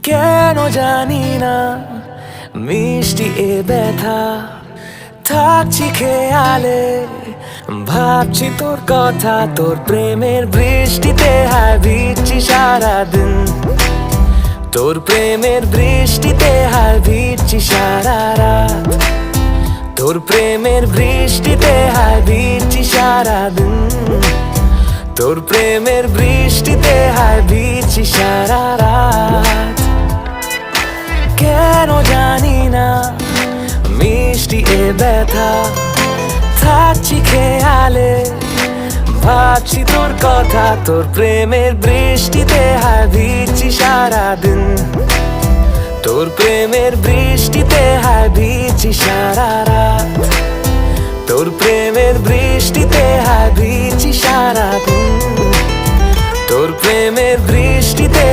কেন জানি না মিষ্টি এ ব্যথা থাকছি খেয়ালে ভাবছি তোর কথা তোর প্রেমের বৃষ্টিতে হায় ভিজছি সারাদিন তোর প্রেমের বৃষ্টিতে হায় ভিজছি সারা রাত তোর প্রেমের বৃষ্টিতে হায় ভিজছি সারাদিন তোর প্রেমের বৃষ্টিতে হায় ভিজছি সারা রাত কেন জানি না মিষ্টি এ ব্যথা থাকছি খেয়ালে ভাবছি তোর কথা তোর প্রেমের বৃষ্টিতে হায় ভিজছি সারাদিন তোর প্রেমের বৃষ্টিতে হায় ভিজছি সারা রাত তোর প্রেমের বৃষ্টিতে হায় ভিজছি সারাদিন তোর প্রেমের বৃষ্টিতে